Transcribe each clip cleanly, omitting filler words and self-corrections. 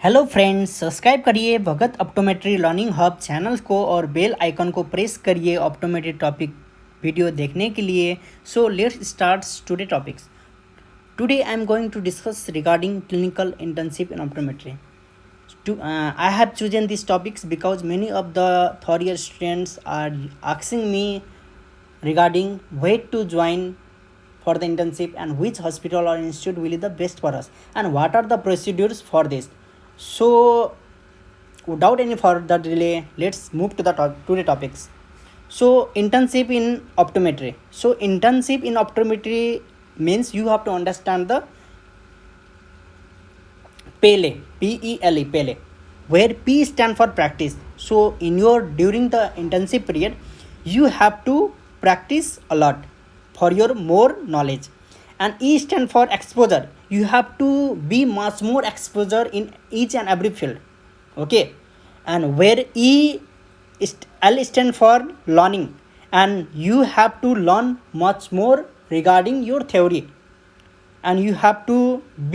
Hello friends, subscribe करिए Bhagat optometry learning hub channel को और बेल आइकन को प्रेस करिए ऑप्टोमेट्री टॉपिक वीडियो देखने के लिए। So let's start today topics. Today I am going to discuss regarding clinical internship in optometry. I have chosen these topics because many of the third year students are asking me regarding where to join for the internship and which hospital or institute will be the best for us and what are the procedures for this. So without any further delay, let's move to the today topics. So internship in optometry. So internship in optometry means you have to understand the PELE, PELE, PELE, where P stand for practice. So in your during the internship period, you have to practice a lot for your more knowledge, and E stand for exposure. You have to be much more exposure in each and every field. Okay, and where L stand for learning, and you have to learn much more regarding your theory, and you have to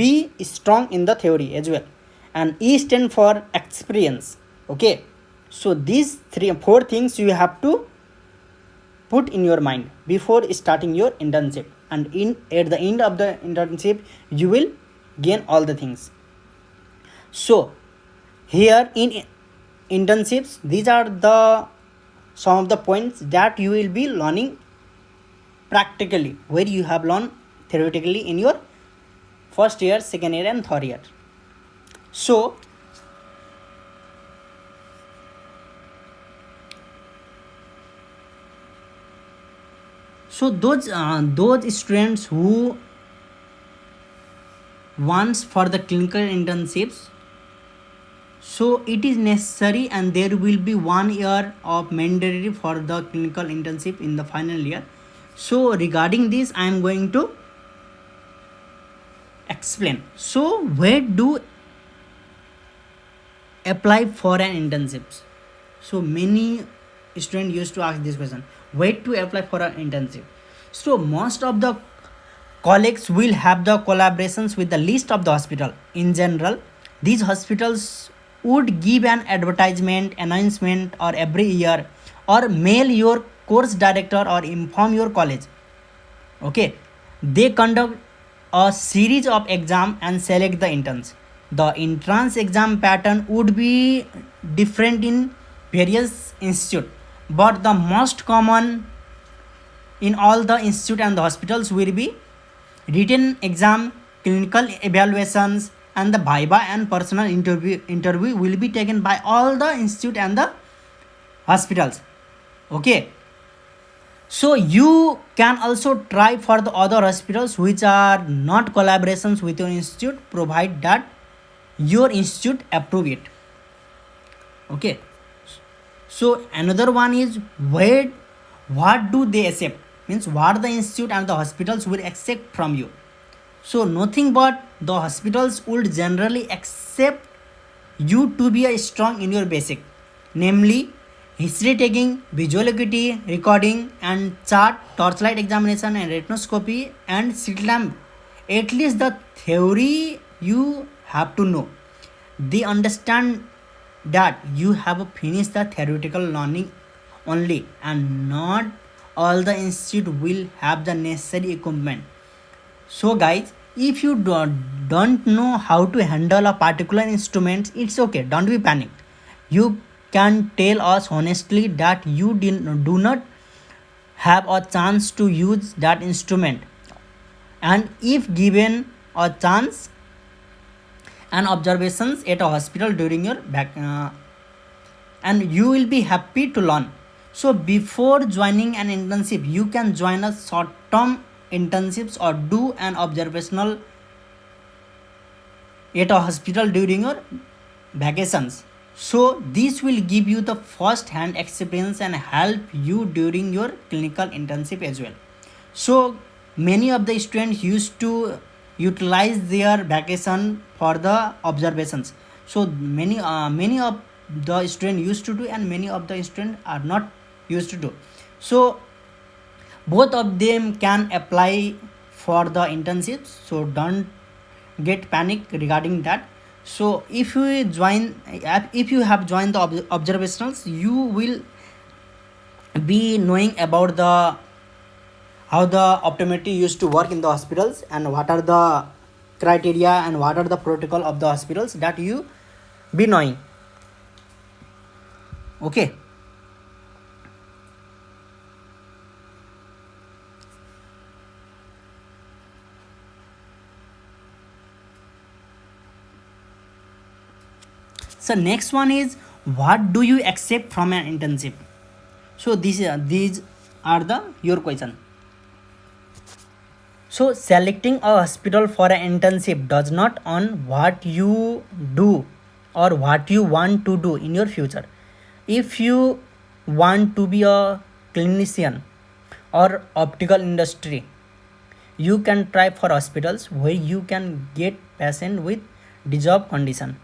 be strong in the theory as well. And E stand for experience. Okay, so these four things you have to put in your mind before starting your internship, and at the end of the internship you will gain all the things. So here in internships, these are the some of the points that you will be learning practically, where you have learned theoretically in your first year, second year and third year. So those students who wants for the clinical internships, so it is necessary, and there will be 1 year of mandatory for the clinical internship in the final year. So regarding this I am going to explain. So where do apply for an internships? So many students used to ask this question, where to apply for an internship. So most of the colleagues will have the collaborations with the list of the hospital. In general, these hospitals would give an advertisement announcement or every year, or mail your course director or inform your college. Okay, they conduct a series of exam and select the interns. The entrance exam pattern would be different in various institute, but the most common in all the institute and the hospitals will be written exam, clinical evaluations, and the viva and personal interview will be taken by all the institute and the hospitals. Okay, so you can also try for the other hospitals which are not collaborations with your institute, provide that your institute approve it. Okay, so another one is what do they accept, means what the institute and the hospitals will accept from you. So nothing but the hospitals would generally accept you to be a strong in your basic, namely history taking, visual acuity, recording and chart, torchlight examination and retinoscopy and slit lamp. At least the theory you have to know. They understand that you have finished the theoretical learning only, and not all the institute will have the necessary equipment. So guys, if you don't know how to handle a particular instrument, it's okay, don't be panicked. You can tell us honestly that you do not have a chance to use that instrument, and if given a chance and observations at a hospital during your and you will be happy to learn. So before joining an internship, you can join a short term internships or do an observational at a hospital during your vacations. So this will give you the first hand experience and help you during your clinical internship as well. So many of the students used to utilize their vacation for the observations. So many of the students used to do, and many of the students are not used to do. So both of them can apply for the internships, so don't get panic regarding that. So if you have joined the observationals, you will be knowing about the how the optometry used to work in the hospitals, and what are the criteria and what are the protocol of the hospitals, that you be knowing. Okay. So next one is, what do you accept from an internship? So these are the your question. So selecting a hospital for an internship does not on what you do or what you want to do in your future. If you want to be a clinician or optical industry, you can try for hospitals where you can get patient with job condition.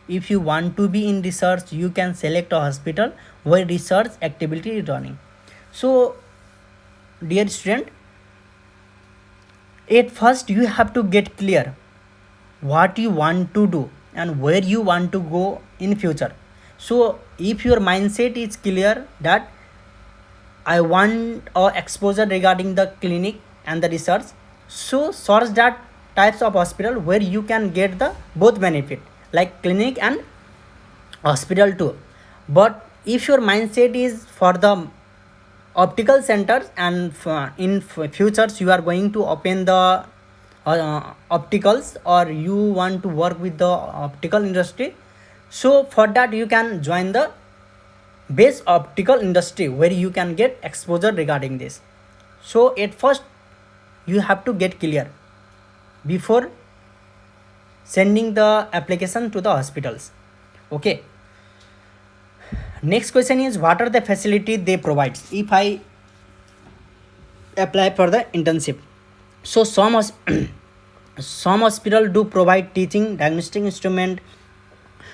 If you want to be in research, you can select a hospital where research activity is running. So dear student, at first you have to get clear what you want to do and where you want to go in future. So if your mindset is clear that I want exposure regarding the clinic and the research, so source that types of hospital where you can get the both benefit, like clinic and hospital too. But if your mindset is for the optical centers, and in futures you are going to open the opticals, or you want to work with the optical industry, so for that you can join the base optical industry where you can get exposure regarding this. So at first you have to get clear before sending the application to the hospitals. Okay. Next question is, what are the facility they provide if I apply for the internship? So some hospital do provide teaching diagnostic instrument,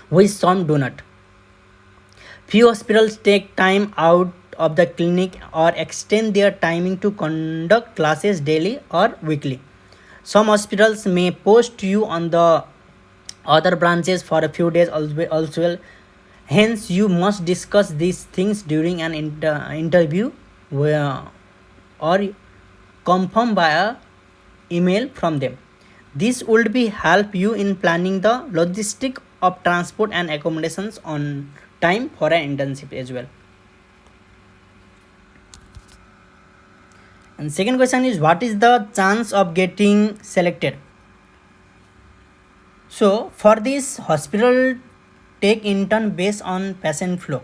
which some do not. Few hospitals take time out of the clinic or extend their timing to conduct classes daily or weekly. Some hospitals may post you on the other branches for a few days also. Hence, you must discuss these things during an interview or confirm via email from them. This would be help you in planning the logistic of transport and accommodations on time for an internship as well. And second question is, what is the chance of getting selected? So for this, hospital take intern based on patient flow.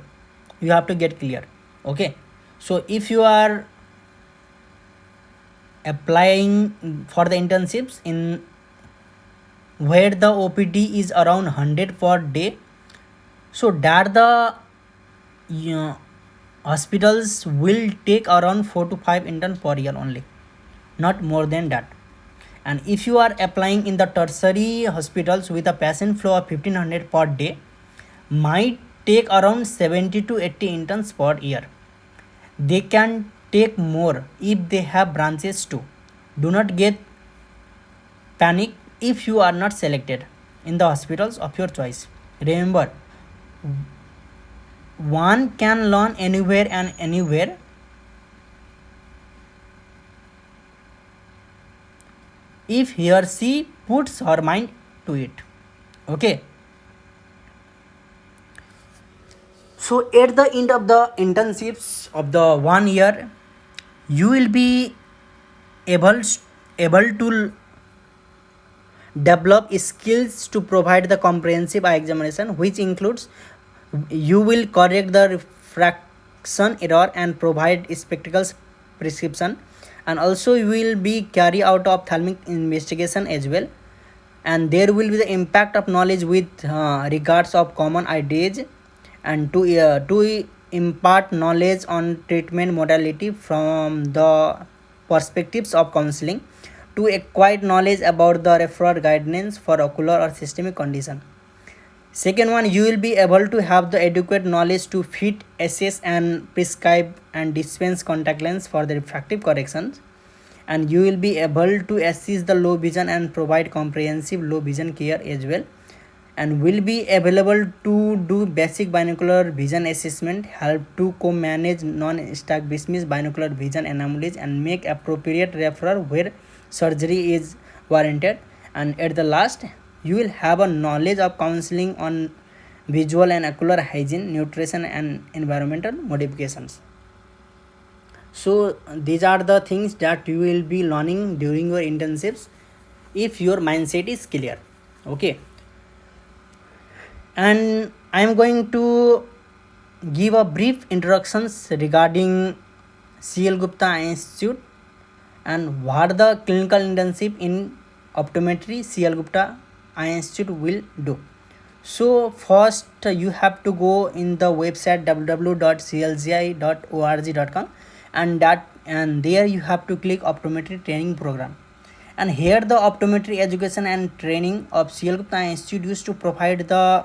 You have to get clear. Okay. So if you are applying for the internships in where the OPD is around 100 per day, so that the hospitals will take around 4 to 5 intern per year only, not more than that. And if you are applying in the tertiary hospitals with a patient flow of 1500 per day, might take around 70 to 80 interns per year. They can take more if they have branches too. Do not get panic if you are not selected in the hospitals of your choice. Remember, one can learn anywhere and anywhere. If he or she puts her mind to it. Okay. So at the end of the internships of the 1 year, you will be able to develop skills to provide the comprehensive eye examination, which includes you will correct the refraction error and provide spectacles prescription, and also you will be carry out ophthalmic investigation as well. And there will be the impact of knowledge with regards of common ideas, and to impart knowledge on treatment modality from the perspectives of counseling, to acquire knowledge about the referral guidelines for ocular or systemic condition. Second one, you will be able to have the adequate knowledge to fit, assess and prescribe and dispense contact lens for the refractive corrections. And you will be able to assist the low vision and provide comprehensive low vision care as well. and will be available to do basic binocular vision assessment, help to co-manage non-strabismus binocular vision anomalies, and make appropriate referral where surgery is warranted. And at the last, you will have a knowledge of counseling on visual and ocular hygiene, nutrition, and environmental modifications. So these are the things that you will be learning during your internships if your mindset is clear. Okay, and I am going to give a brief introductions regarding CL Gupta Eye Institute and what the clinical internship in optometry CL Gupta Eye Institute will do. So first you have to go in the website www.clgi.org.com, and there you have to click optometry training program. And here the optometry education and training of CL Gupta Institute used to provide the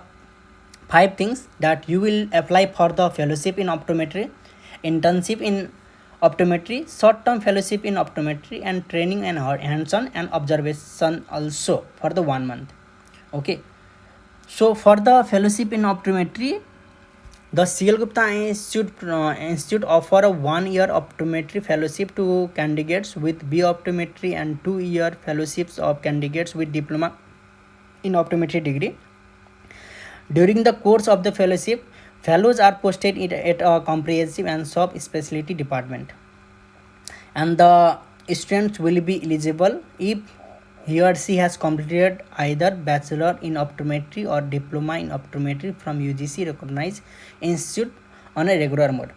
5 things that you will apply for the fellowship in optometry, internship in optometry, short-term fellowship in optometry, and training and hands-on and observation also for the 1 month. Okay, so for the fellowship in optometry, the CL Gupta Institute offer a 1-year optometry fellowship to candidates with B optometry and 2-year fellowships of candidates with diploma in optometry degree. During the course of the fellowship, fellows are posted at a comprehensive and sub-specialty department, and the students will be eligible if he or she has completed either bachelor in optometry or diploma in optometry from UGC recognized institute on a regular mode.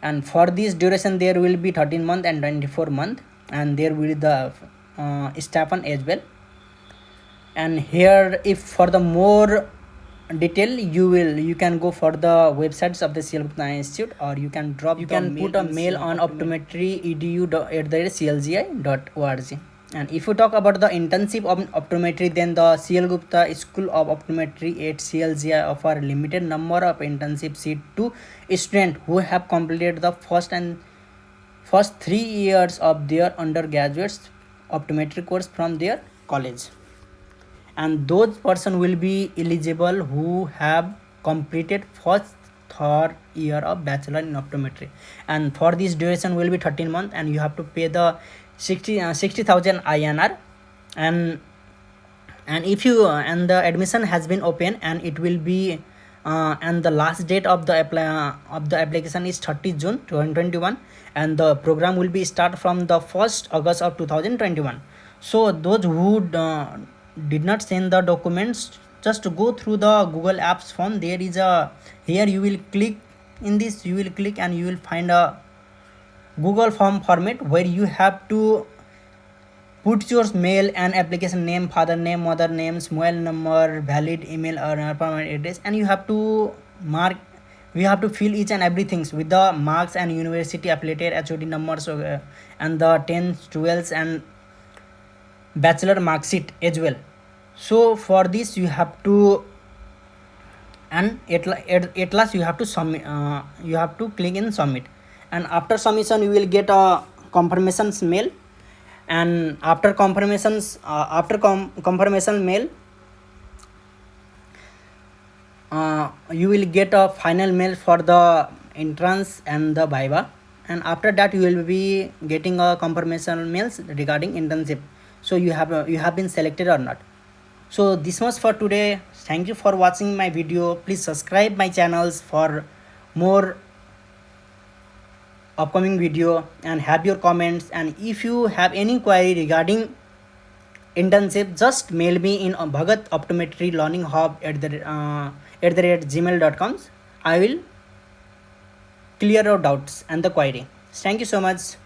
And for this duration there will be 13 month and 24 month, and there will be the stipend as well. And here, if for the more detail, you can go for the websites of the CL Gupta Institute, or you can put a mail on optometry.edu@clgi.org. And if you talk about the internship of optometry, then the CL Gupta School of Optometry at CLGI offer limited number of internship seats to students who have completed the first 3 years of their undergraduate optometry course from their college. And those person will be eligible who have completed first 3rd year of bachelor in optometry, and for this duration will be 13 months, and you have to pay the 60,000 INR. And if you and the admission has been open, and it will be and the last date of the application is 30 June 2021, and the program will be start from the 1st August of 2021. So those who did not send the documents, just go through the Google Apps form. There is a, here you will click in this, you will click and you will find a Google form format where you have to put your mail and application name, father name, mother names, mobile number, valid email or permanent address, and you have to mark, we have to fill each and everything with the marks and university affiliated HOD numbers, and the 10th 12th and bachelor mark sheet as well. So for this you have to, and at last you have to submit, you have to click in submit, and after submission you will get a confirmations mail, and after confirmation mail, you will get a final mail for the entrance and the viva, and after that you will be getting a confirmation mails regarding internship, so you have been selected or not. So this was for today. Thank you for watching my video. Please subscribe my channels for more upcoming video, and have your comments. And if you have any query regarding internship, just mail me in Bhagat Optometry Learning Hub at the rate gmail.com. I will clear your doubts and the query. Thank you so much.